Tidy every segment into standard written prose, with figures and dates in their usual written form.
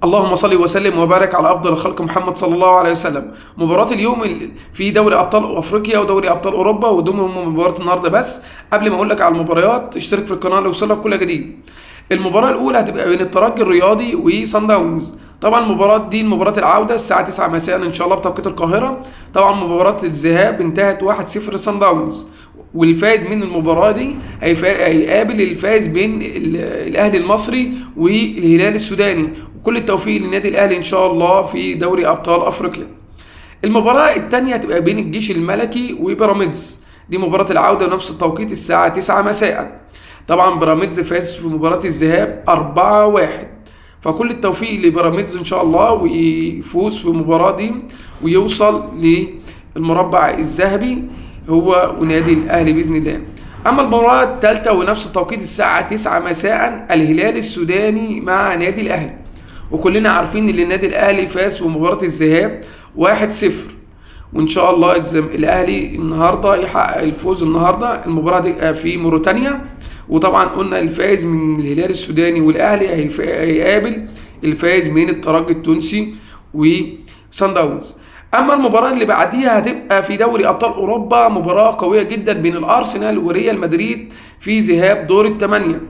اللهم صل وسلم وبارك على افضل الخلق محمد صلى الله عليه وسلم. مباراة اليوم في دوري ابطال افريقيا ودوري ابطال اوروبا، ودول هم مباراة النهارده. بس قبل ما اقول لك على المباريات اشترك في القناة ليوصلك كل جديد. المباراة الاولى هتبقى بين الترجي الرياضي وصن داونز. طبعا المباراة دي مباراة العودة الساعة 9 مساء ان شاء الله بتوقيت القاهرة. طبعا مباراة الذهاب انتهت 1-0 لصن داونز، والفائز من المباراة دي هيقابل الفائز بين الاهلي المصري والهلال السوداني. وكل التوفيق للنادي الاهلي ان شاء الله في دوري ابطال افريقيا. المباراة الثانية هتبقى بين الجيش الملكي وبيراميدز، دي مباراة العودة بنفس التوقيت الساعة 9 مساء. طبعا بيراميدز فاز في مباراة الذهاب 4-1، فكل التوفيق لبيراميدز ان شاء الله ويفوز في المباراة دي ويوصل للمربع الذهبي هو ونادي الاهلي باذن الله. اما المباراة الثالثة ونفس التوقيت الساعة 9 مساء الهلال السوداني مع نادي الاهلي، وكلنا عارفين ان النادي الاهلي فاز في مباراة الذهاب 1-0، وان شاء الله الاهلي النهارده يحقق الفوز النهارده. المباراة دي في موريتانيا، وطبعا قلنا الفائز من الهلال السوداني والاهلي هيقابل الفائز من الترجي التونسي وصن داونز. اما المباراه اللي بعديها هتبقى في دوري ابطال اوروبا، مباراه قويه جدا بين الارسنال وريال مدريد في ذهاب دور الثمانيه.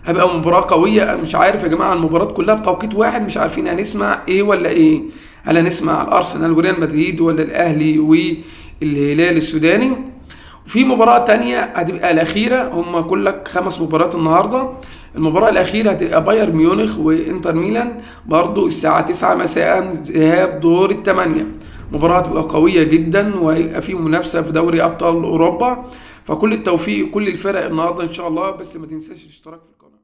هتبقى مباراه قويه، مش عارف يا جماعه المباراه كلها في توقيت واحد، مش عارفين هنسمع ايه ولا ايه. هل هنسمع الارسنال وريال مدريد ولا الاهلي والهلال السوداني؟ وفي مباراة تانية هتبقى الأخيرة، هم كلك 5 مباريات النهاردة. المباراة الأخيرة هتبقى بايرن ميونخ وإنتر ميلان برضو الساعة 9 مساء ذهاب دور الثمانية. مباراة هتبقى قوية جدا وهيبقى في منافسة في دوري أبطال أوروبا، فكل التوفيق وكل الفرق النهاردة إن شاء الله. بس ما تنساش الاشتراك في القناة.